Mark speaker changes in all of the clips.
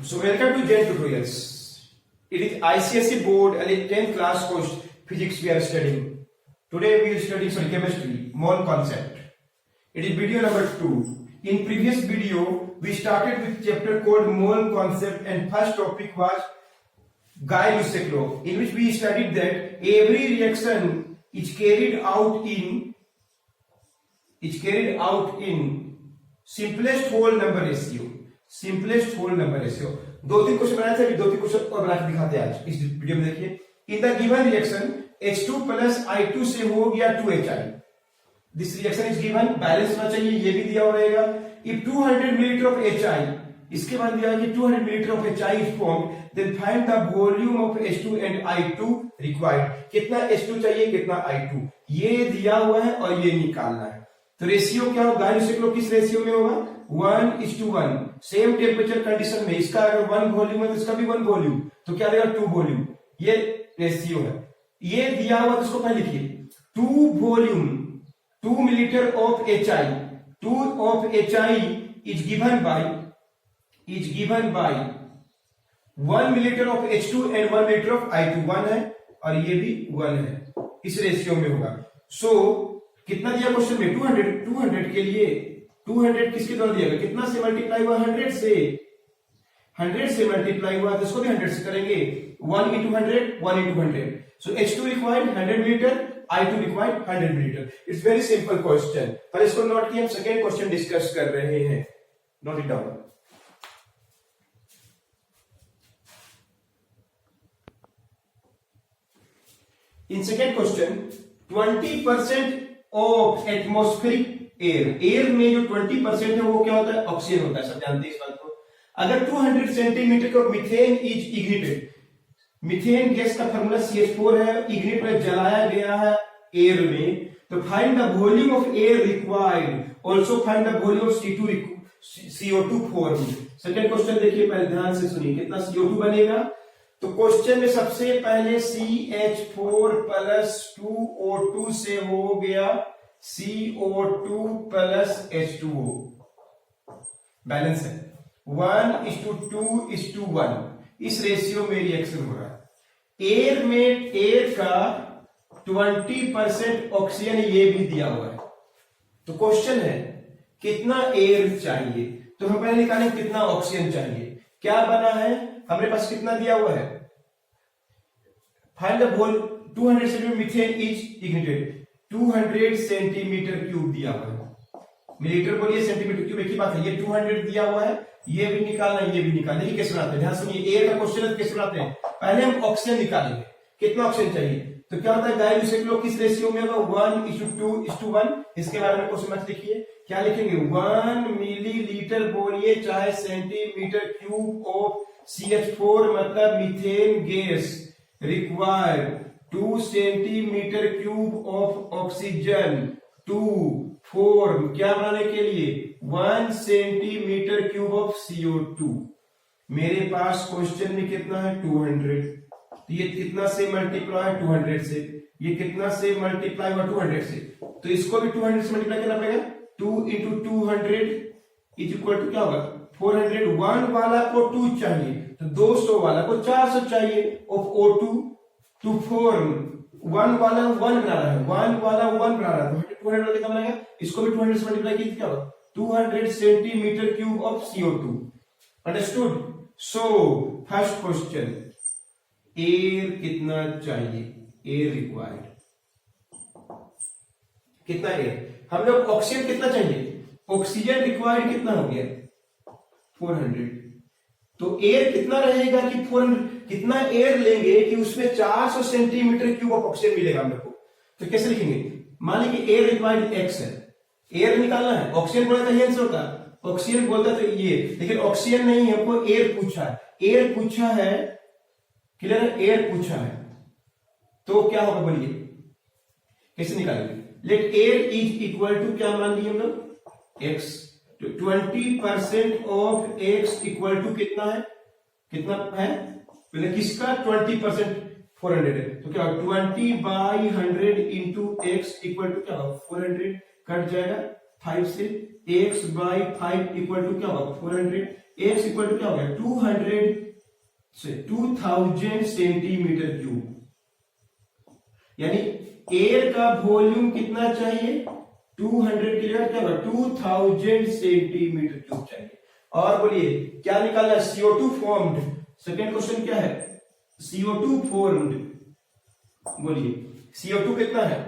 Speaker 1: So welcome to Gen Tutorials. It is ICSE board and in 10th class course physics we are studying. Today we will study some chemistry, mole concept. It is video number 2. In previous video we started with chapter called mole concept and first topic was Guy-Lucek law, in which we studied that every reaction is carried out in simplest whole number ratio. Simplest whole number ratio. 2-3 question बनाए थे, अभी 2-3 question और बना के दिखाते हैं आज इस वीडियो में। देखिए, in the given reaction H2 plus I2 से हो गया 2HI। This reaction is given, balance होना चाहिए, ये भी दिया हुआ रहेगा। इफ 200 मिलीलीटर ऑफ HI, इसके बाद दिया कि 200 millilitre of HI is formed, then find the volume of H2 and I2 required. कितना H2 चाहिए, कितना I2, ये दिया हुआ है और ये निकालना है। तो रेशियो क्या होगा, गाय-लुसेक लॉ किस रेशियो में होगा, 1:1। सेम टेम्परेचर कंडीशन में इसका अगर 1 वॉल्यूम है तो इसका भी 1 वॉल्यूम, तो क्या देगा 2 वॉल्यूम। ये रेशियो है, ये दिया हुआ। तो इसको पहले लिखिए, 2 volume 2 millilitre of HI, 2 of HI is given by 1 millilitre of H2 and 1 millilitre of I2। 1 है और ये भी 1 है, इस रेशियो में होगा। सो कितना दिया क्वेश्चन में, 200 के लिए 200 किसके द्वारा दिया गया, कितना से मल्टीप्लाई हुआ, 100 से मल्टीप्लाई हुआ, तो इसको भी 100 से करेंगे। 1 into 100। So H2 required 100 millilitre, I2 required 100 millilitre. It's very simple question, पर इसको नोट किए, हम सेकेंड क्वेश्चन डिस्कस कर रहे हैं। Note it down. In second question 20% of atmospheric air में जो 20% है वो क्या होता है, ऑक्सीजन होता है। सब जानते हैं इस बात को। अगर 200 सेंटीमीटर का methane is ignited, methane gas का फॉर्मूला CH4 है, इग्निट में जलाया गया है एयर में, तो find the volume of air required, also find the volume of CO2 form. Second question देखिए, पहले ध्यान से सुनिए, कितना CO2 बनेगा। तो क्वेश्चन में सबसे पहले CH4 प्लस 2O2 से हो गया CO2 प्लस H2O, बैलेंस है 1:2:1। इस रेशियो में रिएक्शन हो रहा है। एयर में एयर का 20% ऑक्सीजन ये भी दिया हुआ है। तो क्वेश्चन है कितना एयर चाहिए, तो हम पहले निकालें कितना ऑक्सीजन चाहिए। क्या बना है हमारे पास, कितना दिया हुआ है, find the volume 200 centimetre methane is ignited, 200 centimetre cube दिया हुआ है। मिलीलीटर बोलिए, सेंटीमीटर क्यूब एक ही बात है। ये 200 दिया हुआ है, ये भी निकालना, ये भी निकालना। देखिए कैसे बनाते हैं, ध्यान सुनिए। एयर का क्वेश्चन है, कैसे बनाते हैं, पहले हम ऑक्सीजन निकालेंगे, कितना ऑक्सीजन चाहिए। तो क्या होता है, गाय-लुसेक लॉ किस रेशियो में होगा, 1:2:1। इसके बारे में क्वेश्चन मत लिखिए, क्या लिखेंगे, 1 मिलीलीटर बोलिए चाहे सेंटीमीटर क्यूब ऑफ CH4 मतलब methane gas required 2 centimetre cube of oxygen to form, क्या बनाने के लिए, 1 सेंटीमीटर क्यूब ऑफ CO2। मेरे पास क्वेश्चन में कितना है, 200। तो ये कितना से मल्टीप्लाई, 200 से। ये कितना से मल्टीप्लाई हुआ, 200 से। तो इसको भी 200 से मल्टीप्लाई करना पड़ेगा। 2 into 200 इज इक्वल टू क्या होगा, 400। 1 वाला को 2 चाहिए, तो 200 वाला को 400 चाहिए ऑफ O2 टू फॉर्म। 1 वाला 1 बना रहा है, 1 वाला 1 बना रहा है, तो 200 वाले का बनाएगा। इसको भी 200 से मल्टीप्लाई कीजिए, क्या होगा, 200 centimetre cube of CO2। Understood. So first question, air कितना चाहिए, एयर रिक्वायर्ड कितना एयर, हम लोग ऑक्सीजन कितना चाहिए, ऑक्सीजन रिक्वायर्ड कितना हो गया, 400। तो एयर कितना रहेगा कि 400, कितना एयर लेंगे कि उसमें 400 सेंटीमीटर क्यूब ऑफ ऑक्सीजन मिलेगा हम लोग को। तो कैसे लिखेंगे, मान लीजिए एयर रिक्वायर्ड X है, एयर निकालना है, ऑक्सीजन बोला था ये आंसर होता, ऑक्सीजन बोलता तो ये, लेकिन ऑक्सीजन नहीं है, हमको एयर पूछा है। एयर पूछा है, क्लियर है, एयर पूछा है, तो क्या होगा बोलिए, कैसे निकालेंगे। Let air is equal to क्या मान लिए हम लोग, X। 20% of X equal to कितना है, कितना है, पहले किसका 20% 400 है, तो क्या 20/100 इंटू X इक्वल टू क्या होगा, 400 कट जाएगा 5 से, x बाई 5 इक्वल टू क्या होगा 400, x इक्वल टू क्या हो गया 2000 सेंटीमीटर क्यूब। यानी एयर का वॉल्यूम कितना चाहिए 200 के लिए क्या होगा 2000 सेंटीमीटर क्यूब चाहिए। और बोलिए क्या निकालना CO2 फॉर्म्ड, सेकेंड क्वेश्चन क्या है CO2 फॉर्म्ड, बोलिए CO2 कितना है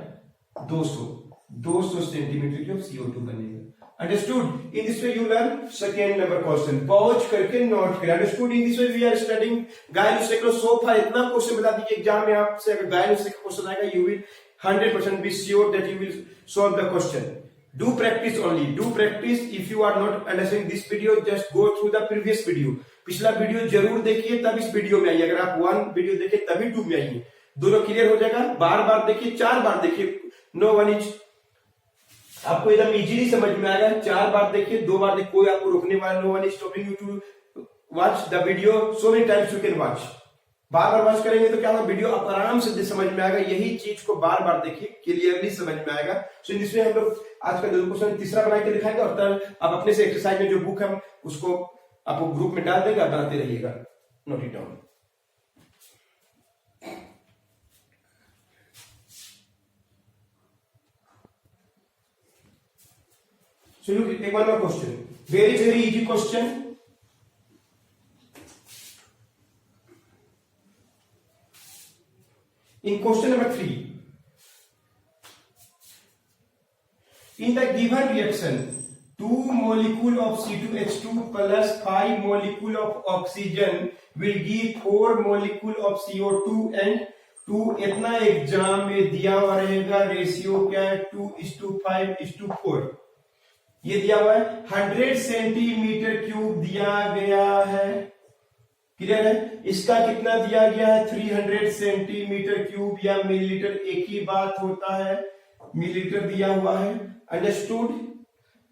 Speaker 1: 200 सेंटीमीटर क्यूब CO2 बनेगा। Understood? In this way you learn second number question, pause करके नोट करें। Understood? In this way we are studying गायरोसाइक्लोसोफा। इतना क्वेश्चन बता दीजिए एग्जाम में आपसे अगर गायरोसाइक्लो क्वेश्चन आएगा you will 100% be sure that you will solve the question. Do practice only. Do practice. If you are not understanding this video, just go through the previous video. पिछला video जरूर देखिए तब इस वीडियो में आइए। अगर आप 1 वीडियो देखे तभी 2 में आइए, दोनों क्लियर हो जाएगा। बार बार देखिए, 4 बार देखिए, नो वन इज आपको एकदम इजीली समझ में आएगा। 4 बार देखिए, 2 बार देखिए, कोई आपको रोकने वाला, no one is stopping you to watch the video so many times you can watch. बार बार वॉच करेंगे तो क्या होगा वीडियो आप आराम से समझ में आएगा। यही चीज को बार बार देखिए, क्लियरली समझ में आएगा। सो इसमें हम लोग आज का जो क्वेश्चन तीसरा बना के दिखाएंगे और तब आप अपने से एक्सरसाइज में जो बुक है उसको आपको ग्रुप में डाल देगा, बनाते रहिएगा। Note it down. So look, take one more question. Very easy question. In question number 3, in the given reaction, 2 molecule of C2H2 plus 5 molecule of oxygen will give 4 molecule of CO2 and 2। इतना exam में दिया हुआ रहेगा। Ratio क्या है 2:5:4। ये दिया हुआ है 100 सेंटीमीटर क्यूब दिया गया है। क्लियर है? इसका कितना दिया गया है 300 सेंटीमीटर क्यूब या मिलीलीटर, एक ही बात होता है, मिलीलीटर दिया हुआ है। अंडरस्टूड?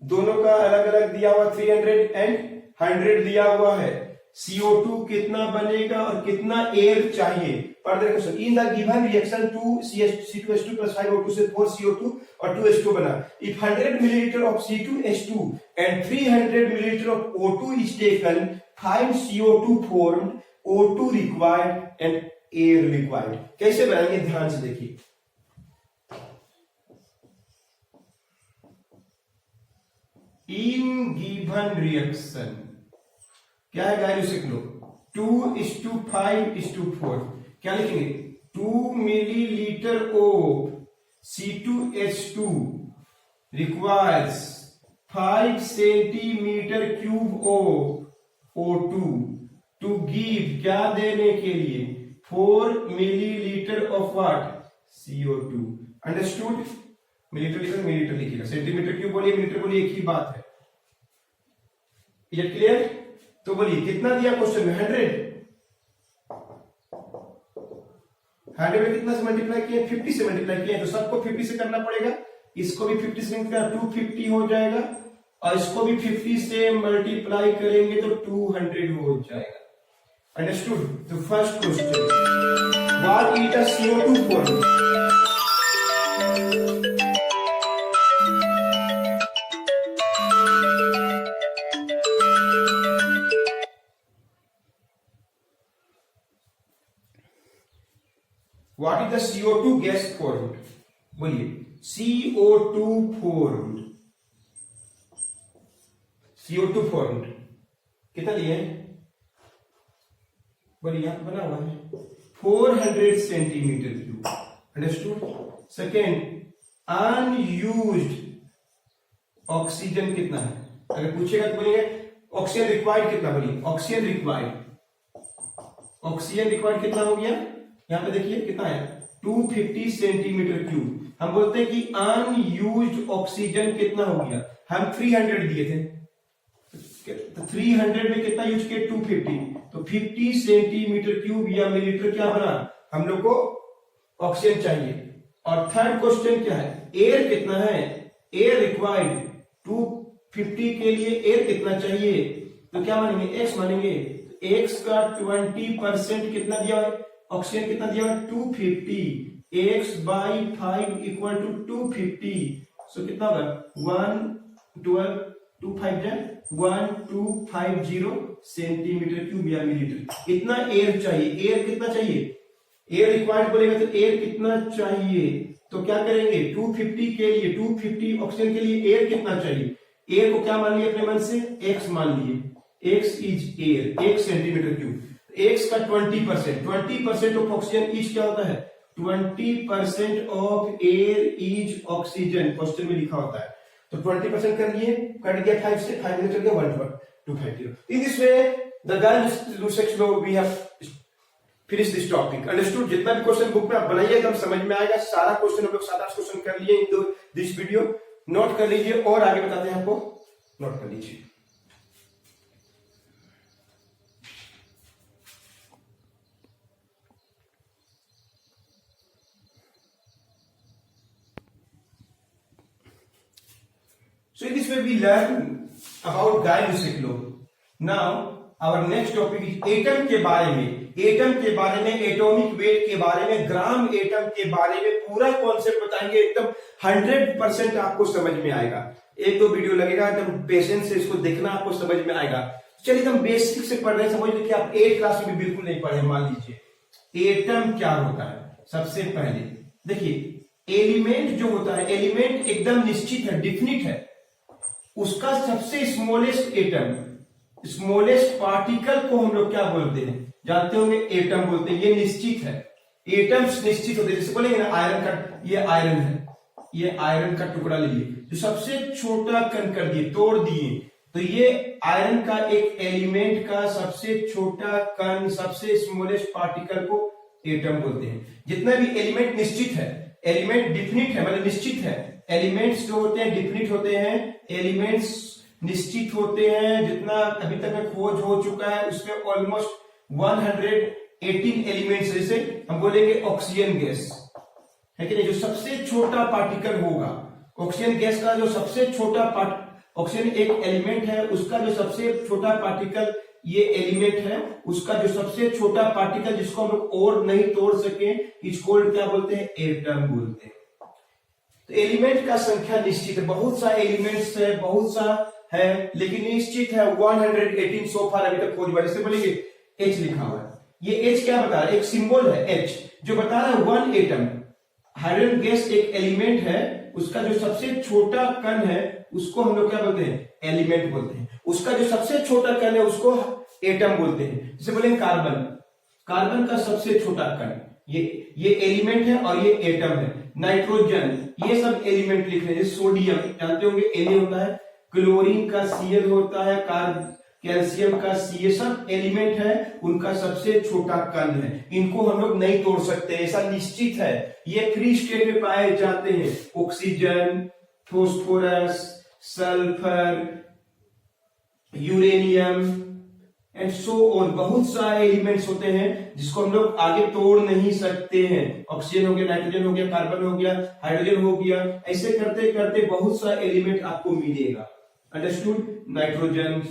Speaker 1: दोनों का अलग अलग दिया हुआ 300 एंड 100 दिया हुआ है। CO2 कितना बनेगा और कितना एयर चाहिए। Further question, in the given reaction 2C2H2 plus 5O2 से 4 CO2 और 2 H2 बना। If 100 milliliter of C2H2 and 300 milliliter of O2 is taken, find CO2 formed, O2 required and air required। कैसे बनाएंगे ध्यान से देखिए। इन गिवन रिएक्शन क्या है गाइस, लिख लो 2:5:4। क्या लिखेंगे 2 millilitre of C2H2 requires 5 centimetre cube of O2 to give, क्या देने के लिए 4 millilitre of what CO2। Understood? Millilitre लिखिएगा, सेंटीमीटर क्यूब बोलिए, मिलीलीटर बोलिए, एक ही बात है। Is it clear? तो बोलिए कितना दिया क्वेश्चन में 100 में कितना से मल्टीप्लाई किए 50 से मल्टीप्लाई किए, तो सबको 50 से करना पड़ेगा। इसको भी 50 से करना 250 हो जाएगा और इसको भी 50 से मल्टीप्लाई करेंगे तो 200 हो जाएगा। अंडरस्टूड? तो first question, what is the CO2 formula? What is the CO2 gas formed? बोलिए CO2 formed, CO2 formed कितना लिया है बोलिए, यहां बना हुआ है 400 centimetre cube. Understood? Second, unused oxygen कितना है, अगर पूछेगा तो बोलिए ऑक्सीजन रिक्वायर्ड कितना, बोलिए ऑक्सीजन रिक्वायर्ड कितना हो गया, यहां पे देखिए कितना है 250 सेंटीमीटर क्यूब। हम बोलते हैं कि अनयूज्ड ऑक्सीजन कितना हो गया, हम 300 दिए थे तो 300 में कितना यूज किया 250, तो 50 सेंटीमीटर क्यूब या मिलीलीटर क्या बना, हम लोग को ऑक्सीजन चाहिए। और थर्ड क्वेश्चन क्या है, एयर कितना है, एयर रिक्वायर्ड 250 के लिए एयर कितना चाहिए, तो क्या मानेंगे एक्स मानेंगे। एक्स का 20% कितना दिया है, ऑक्सीजन कितना दिया है 250, x/5 इक्वल टू 250, सो कितना होगा 112 1250 सेंटीमीटर क्यूब या मिलीलीटर। इतना एयर चाहिए। एयर कितना चाहिए? एयर रिक्वायर्ड बोलेगा तो एयर कितना चाहिए, तो क्या करेंगे 250 के लिए, 250 ऑक्सीजन के लिए एयर कितना चाहिए? एयर को क्या मान लिया अपने मन से? एक्स मान लिए। X is air, 1 centimetre cube. X का 20% ऑफ ऑक्सीजन इज क्या होता है? 20% of air is oxygen, question में लिखा होता है। तो 20% कर लिए, कट गया 5 से, 5 में चल गया 1250। In this way the guys section we have finish this topic. Understood? जितना भी क्वेश्चन बुक में आप बनाइए एकदम समझ में आएगा। सारा क्वेश्चन हम लोग 7-8 क्वेश्चन कर लिए इन दिस वीडियो। नोट कर लीजिए और आगे बताते हैं आपको, नोट कर लीजिए। So in this way we learn about Guy-Bussick law. Now our next topic is atom के बारे में। एटम के बारे में, एटॉमिक वेट के बारे में, ग्राम एटम के बारे में पूरा कॉन्सेप्ट बताएंगे। एकदम 100% आपको समझ में आएगा। 1-2 वीडियो लगेगा, एकदम पेशेंस से इसको देखना, आपको समझ में आएगा। चलिए एकदम बेसिक से पढ़ रहे हैं, समझ लीजिए कि आप 8th क्लास में भी बिल्कुल नहीं पढ़े। मान लीजिए एटम क्या होता है। सबसे पहले देखिए एलिमेंट जो होता है, एलिमेंट एकदम निश्चित है, डिफिनिट है। उसका सबसे स्मॉलेस्ट एटम, स्मॉलेस्ट पार्टिकल को हम लोग क्या बोलते हैं? जानते होंगे, एटम बोलते हैं। ये निश्चित है, एटम्स निश्चित होते हैं। जैसे बोलेंगे ना आयरन का, ये आयरन है, ये आयरन का टुकड़ा लीजिए, जो सबसे छोटा कण कर दिए, तोड़ दिए, तो ये आयरन का एक एलिमेंट का सबसे छोटा कण, सबसे स्मॉलेस्ट पार्टिकल को एटम बोलते हैं। जितना भी एलिमेंट निश्चित है, एलिमेंट डिफिनिट है, मतलब निश्चित है। एलिमेंट्स जो होते हैं डिफिनिट होते हैं, एलिमेंट्स निश्चित होते हैं। जितना अभी तक में खोज हो चुका है उसमें ऑलमोस्ट 118 एलिमेंट्स। जैसे हम बोलेंगे ऑक्सीजन गैस है कि नहीं, जो सबसे छोटा पार्टिकल होगा, ऑक्सीजन गैस का जो सबसे छोटा ऑक्सीजन एक एलिमेंट है, उसका जो सबसे छोटा पार्टिकल ये एलिमेंट है, उसका जो सबसे छोटा पार्टिकल जिसको हम लोग और नहीं तोड़ सके, इस कोल्ड क्या बोलते हैं? एटम बोलते हैं। तो एलिमेंट का संख्या निश्चित है, बहुत सा एलिमेंट्स है, बहुत सा है, लेकिन निश्चित है 118 सो फार अभी तक खोज हुआ। जैसे बोलेंगे H लिखा हुआ है, ये H क्या बता रहा है? एक सिंबल है H, जो बता रहा है 1 एटम। हाइड्रोजन गैस एक एलिमेंट है, उसका जो सबसे छोटा कण है उसको हम लोग क्या बोलते हैं? एलिमेंट बोलते हैं। उसका जो सबसे छोटा कण है उसको एटम बोलते हैं। जैसे बोलेंगे कार्बन, कार्बन का सबसे छोटा कण, ये एलिमेंट है और ये एटम है। नाइट्रोजन, ये सब एलिमेंट लिख रहे हैं। सोडियम जानते होंगे Na होता है, क्लोरीन का Cl होता है, कैल्शियम का C, ये सब एलिमेंट है, उनका सबसे छोटा कण है। इनको हम लोग नहीं तोड़ सकते, ऐसा निश्चित है। ये फ्री स्टेट में पाए जाते हैं। Oxygen, phosphorus, sulphur, uranium and so on, बहुत सारे एलिमेंट्स होते हैं जिसको हम लोग आगे तोड़ नहीं सकते हैं। ऑक्सीजन हो गया, नाइट्रोजन हो गया, कार्बन हो गया, हाइड्रोजन हो गया, ऐसे करते करते बहुत सारा एलिमेंट आपको मिलेगा। अंडरस्टूड? नाइट्रोजन,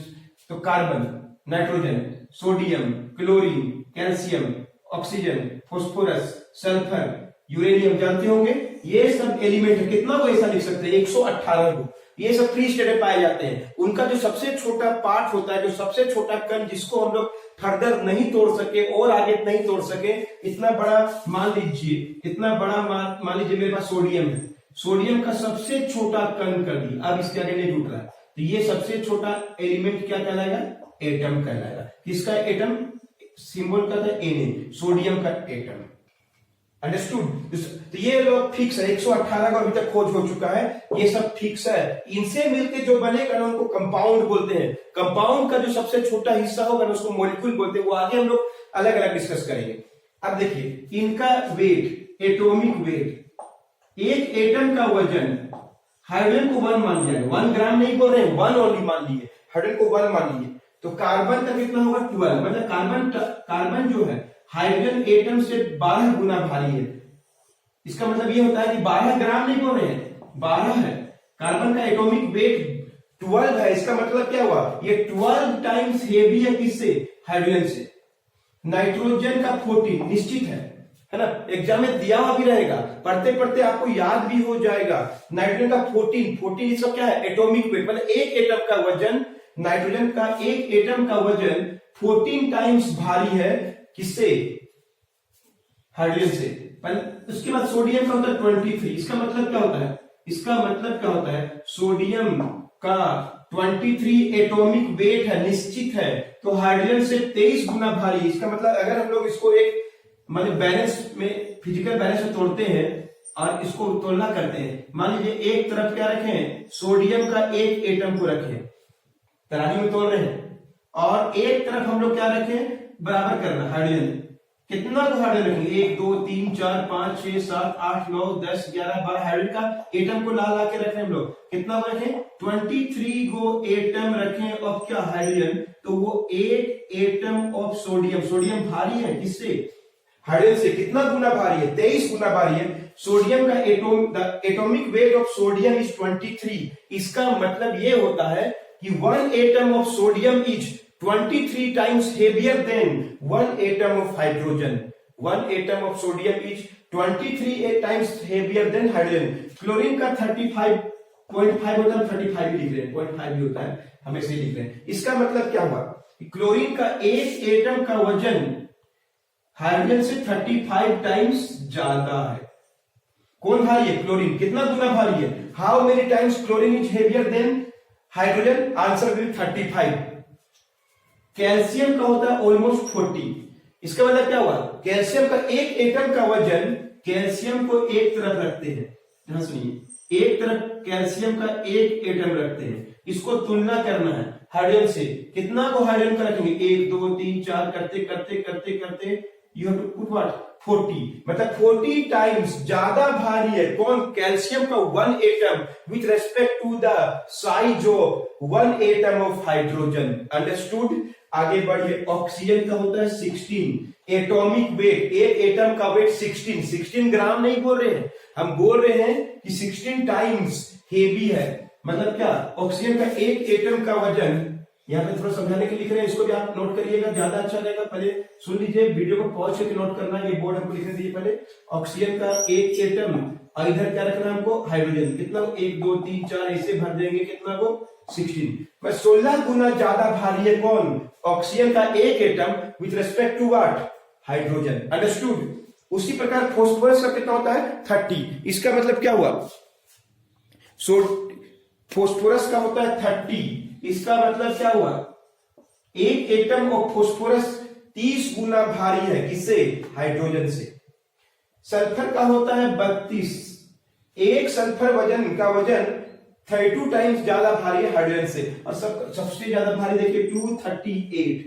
Speaker 1: तो carbon, nitrogen, sodium, chlorine, calcium, oxygen, phosphorus, sulphur, uranium जानते होंगे, ये सब एलिमेंट है। कितना को ऐसा लिख सकते हैं? 118 को। ये सब फ्री स्टेट में पाए जाते हैं। उनका जो सबसे छोटा पार्ट होता है, जो सबसे छोटा कण जिसको हम लोग फर्दर नहीं तोड़ सके और आगे नहीं तोड़ सके, इतना बड़ा मान लीजिए, इतना बड़ा मान लीजिए मेरे पास सोडियम है। सोडियम का सबसे छोटा कण कर दिया, अब इसके आगे नहीं जुट रहा है, तो ये सबसे छोटा एलिमेंट क्या कहलाएगा? एटम कहलाएगा। किसका एटम? सिंबल का था Na, सोडियम का एटम। अंडरस्टूड? तो ये लोग फिक्स है, 118 का अभी तक खोज हो चुका है, ये सब फिक्स है। इनसे मिलके जो बनेगा ना उनको कंपाउंड बोलते हैं। कंपाउंड का जो सबसे छोटा हिस्सा होगा ना उसको मॉलिक्यूल बोलते हैं। वो आगे हम लोग अलग अलग डिस्कस करेंगे। अब देखिए इनका वेट, एटॉमिक वेट, एक एटम का वजन, हाइड्रोजन को 1 मान लिया, 1 ग्राम नहीं बोल रहे, 1 ओनली मान लिए, हाइड्रोजन को 1 मान लिए, तो कार्बन का कितना होगा? 12। मतलब कार्बन जो है हाइड्रोजन एटम से 12 गुना भारी है। इसका मतलब ये होता है कि 12 ग्राम नहीं बोल रहे हैं, 12 है। कार्बन का एटॉमिक वेट 12 है, इसका मतलब क्या हुआ? ये 12 टाइम्स हेवी है किससे? हाइड्रोजन से। नाइट्रोजन का 14 निश्चित है, है ना, एग्जाम में दिया हुआ भी रहेगा, पढ़ते पढ़ते आपको याद भी हो जाएगा। नाइट्रोजन का 14 इसका क्या है, एटॉमिक वेट, मतलब एक एटम का वजन, नाइट्रोजन का एक एटम का वजन 14 टाइम्स भारी है, किससे, हाइड्रोजन से। उसके बाद सोडियम का होता है 23, इसका मतलब क्या होता है, इसका मतलब क्या होता है, सोडियम का 23 एटॉमिक वेट है, निश्चित है, तो हाइड्रोजन से 23 गुना भारी। इसका मतलब अगर हम लोग इसको एक मतलब बैलेंस में, फिजिकल बैलेंस में तोड़ते हैं और इसको तुलना करते हैं, मान लीजिए एक तरफ क्या रखें, सोडियम का एक एटम को रखें, तराजू में तोड़ रहे हैं, और एक तरफ हम लोग क्या रखें, बराबर करना हाइड्रोजन, कितना को हाइड्रोजन रखेंगे, 1 2 3 4 5 6 7 8 9 10 11 12 हाइड्रोजन का एटम को ला के रखें हम लोग, कितना को रखें, 23 को एटम रखें ऑफ क्या, हाइड्रोजन, तो वो एक एटम ऑफ सोडियम, सोडियम भारी है किससे, हाइड्रोजन से, कितना गुना भारी है, 23 गुना भारी है। सोडियम का atomic weight of sodium is 23। इसका मतलब ये होता है कि 1 atom of sodium is 23 times heavier than 1 atom of hydrogen. 1 atom of sodium is 23 times heavier than hydrogen. Chlorine का 35.5 होता है, 35 भी लिख रहे हैं, 0.5 भी होता है, हम ऐसे लिख रहे हैं। इसका मतलब क्या हुआ, क्लोरीन का एक एटम का वजन हाइड्रोजन से 35 टाइम्स ज्यादा है। कौन भारी है, क्लोरीन, कितना गुना भारी है, how many times chlorine is heavier than hydrogen, answer will 35। Calcium का होता है ऑलमोस्ट 40। इसका मतलब क्या हुआ, कैल्शियम का एक एटम का वजन, कैल्शियम को एक तरफ रखते हैं, ध्यान सुनिए, एक तरफ कैल्शियम का एक एटम रखते हैं, इसको तुलना करना है हाइड्रोजन से, कितना को हाइड्रोजन का रखेंगे, 1 2 3 4 करते करते करते करते you have to put what, 40, मतलब 40 टाइम्स ज्यादा भारी है कौन, कैल्शियम का 1 atom with respect to the size of 1 atom of hydrogen. Understood, आगे बढ़िए। ऑक्सीजन का होता है 16 एटॉमिक वेट, एक एटम का वेट 16 ग्राम नहीं बोल रहे हैं, हम बोल रहे हैं कि 16 टाइम्स हेवी है, मतलब क्या, ऑक्सीजन का एक एटम का वजन, यहाँ पे थोड़ा समझाने के लिख रहे हैं, इसको भी आप नोट करिएगा, ज्यादा अच्छा रहेगा। पहले सुन लीजिए, वीडियो को पॉज करके नोट करना है, ये बोर्ड हमको लिखने दीजिए। पहले ऑक्सीजन का एक एटम, और इधर क्या रखना है हमको, हाइड्रोजन, कितना, 1 2 3 4 ऐसे भर देंगे, कितना को, 16। 16 गुना ज्यादा भारी है कौन, ऑक्सीजन का एक atom with respect to what, hydrogen. Understood. उसी प्रकार फॉस्फोरस का कितना होता है, 30। इसका मतलब क्या हुआ, फॉस्फोरस का होता है 30, इसका मतलब क्या हुआ, एक एटम ऑफ फॉस्फोरस 30 गुना भारी है, किससे, हाइड्रोजन से। सल्फर का होता है 32, एक सल्फर वजन का वजन 32 टाइम्स ज्यादा भारी है हाइड्रोजन से, और सबसे ज्यादा भारी देखिए 238,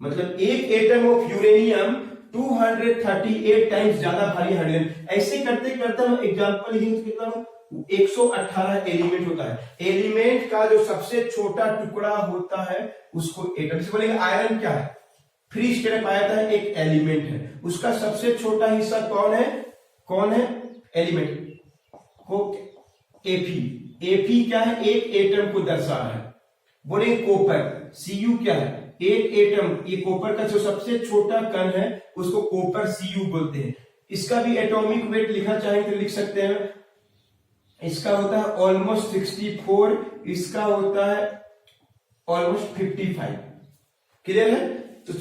Speaker 1: मतलब एक एटम ऑफ यूरेनियम 238 टाइम्स ज्यादा भारी हाइड्रोजन। ऐसे करते करते हम एग्जांपल लिखेंगे, कितना, 118 एलिमेंट होता है। एलिमेंट का जो सबसे छोटा टुकड़ा होता है उसको एटम, जैसे बोलेंगे आयरन क्या है, फ्री स्टेट पाया था, एक एलिमेंट है, उसका सबसे छोटा हिस्सा कौन है एलिमेंट को, एफी क्या है, एक एटम को दर्शा रहा है। बोलेंगे कॉपर, सीयू क्या है, एक एटम, ये कॉपर का जो सबसे छोटा कण है उसको कॉपर सीयू बोलते हैं। इसका भी एटॉमिक वेट लिखना चाहेंगे तो लिख सकते हैं, इसका होता है ऑलमोस्ट 64, इसका होता है ऑलमोस्ट 55। क्लियर है। तो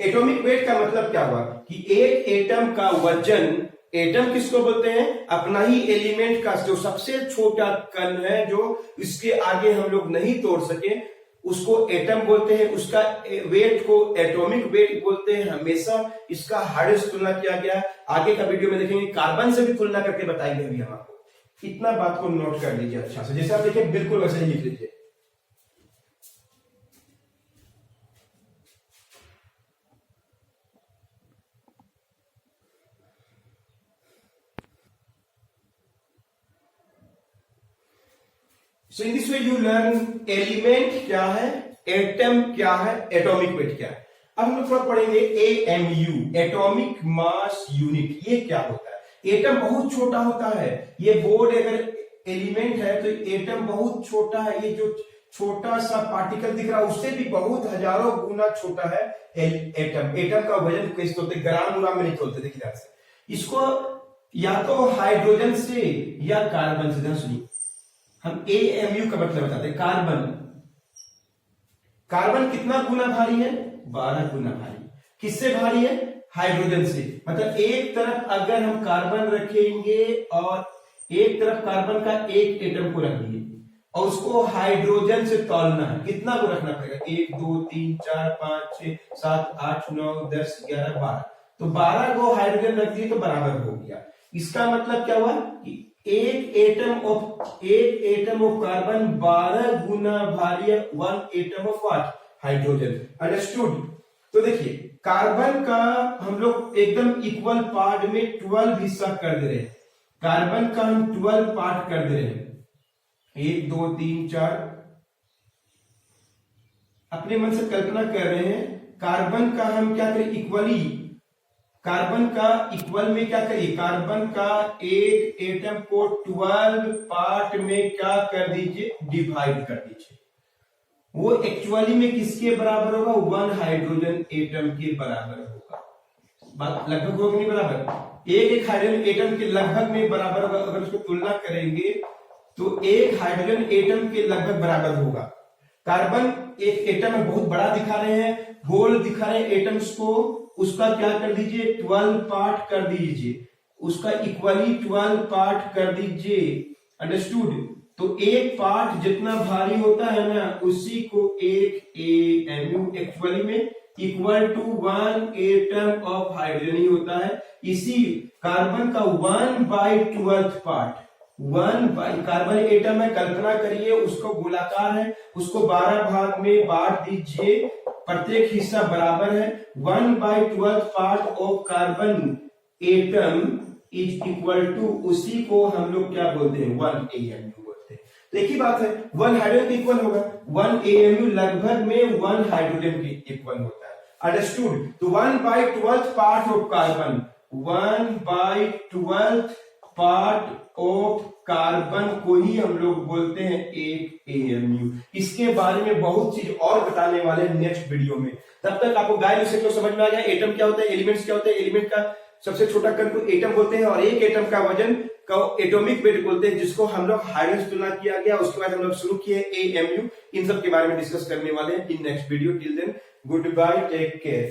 Speaker 1: एटॉमिक वेट का मतलब क्या हुआ कि एक एटम का वजन, एटम किसको बोलते हैं, अपना ही एलिमेंट का जो सबसे छोटा कण है, जो इसके आगे हम लोग नहीं तोड़ सके, उसको एटम बोलते हैं। उसका वेट को एटॉमिक वेट बोलते हैं हमेशा। इसका हाइड्रोजन से तुलना किया गया, आगे का वीडियो में देखेंगे, कार्बन से भी तुलना करके बताएंगे अभी हम आपको। इतना बात को नोट कर लीजिए अच्छा से, जैसे आप देखिए बिल्कुल वैसे ही लिख लीजिए। So in this way you learn element क्या है, एटम क्या है, एटॉमिक वेट क्या है। अब हम लोग थोड़ा पढ़ेंगे AMU, एटॉमिक मास यूनिट। ये क्या होता है। एटम बहुत छोटा होता है, ये बोर्ड अगर एलिमेंट है तो एटम बहुत छोटा है, ये जो छोटा सा पार्टिकल दिख रहा है उससे भी बहुत हजारों गुना छोटा है एटम। एटम का वजन कैसे होते, ग्राम में नहीं तोलते, देखिए ध्यान से। इसको या तो हाइड्रोजन से या कार्बन से। ध्यान सुनिए, हम AMU का मतलब बताते हैं। कार्बन कितना गुना भारी है? 12 गुना भारी। किससे भारी है? हाइड्रोजन से। मतलब एक तरफ अगर हम कार्बन रखेंगे और एक तरफ कार्बन का एक एटम को रख दिए और उसको हाइड्रोजन से तौलना है, कितना को रखना पड़ेगा? 1 2 3 4 5 6 7 8 9 10 11 12। तो 12 को हाइड्रोजन रख दिए तो बराबर हो गया। इसका मतलब क्या हुआ कि एक एटम ऑफ कार्बन 12 गुना भारी है 1 atom of what? Hydrogen. Understood? तो देखिए, कार्बन का हम लोग एकदम इक्वल पार्ट में 12 हिस्सा कर दे रहे हैं। कार्बन का हम 12 पार्ट कर दे रहे हैं, 1 2 3 4। अपने मन से कल्पना कर रहे हैं, कार्बन का हम क्या करें? इक्वली कार्बन का इक्वल में क्या करिए? कार्बन का एक एटम को 12 पार्ट में क्या कर दीजिए? डिवाइड कर दीजिए। वो एक्चुअली में किसके बराबर होगा? 1 हाइड्रोजन एटम के बराबर होगा। बात लगभग होगा नहीं बराबर? एक हाइड्रोजन एटम के लगभग में बराबर होगा। अगर उसको तुलना करेंगे तो एक हाइड्रोजन एटम के लगभग बराबर होगा। कार्बन एक एटम में बहुत बड़ा दिखा रहे हैं, गोल दिखा रहे हैं एटम्स को, उसका क्या कर दीजिए? 12 पार्ट कर दीजिए, उसका इक्वली 12 पार्ट कर दीजिए। अंडरस्टूड? तो एक पार्ट जितना भारी होता है ना, उसी को एक AMU एक्चुअली में equal to 1 atom of hydrogen ही होता है। इसी कार्बन का 1/12 पार्ट, कार्बन एटम है, कल्पना करिए उसको गोलाकार है, उसको 12 भाग में बांट दीजिए, प्रत्येक हिस्सा बराबर है। 1/12 part of carbon atom is equal to, उसी को हम लोग क्या बोलते हैं? 1 AMU बोलते हैं। तो एक ही बात है, 1 हाइड्रोजन के इक्वल होगा, 1 AMU लगभग में 1 हाइड्रोजन के इक्वल होता है। अंडरस्टूड? तो 1/12 part of carbon, 1/12 part of carbon को ही हम लोग बोलते हैं एक AMU। इसके बारे में बहुत चीज और बताने वाले हैं नेक्स्ट वीडियो में। तब तक आपको गाइड से समझ में आ गया एटम क्या होता है, एलिमेंट्स क्या होते हैं। एलिमेंट का सबसे छोटा कण को एटम बोलते हैं और एक एटम का वजन को एटॉमिक वेट बोलते हैं, जिसको हम लोग हाइड्रोजन से तुलना किया गया। उसके बाद हम लोग शुरू किए AMU। इन सब के बारे में डिस्कस करने वाले हैं in next video. Till then good bye, take care.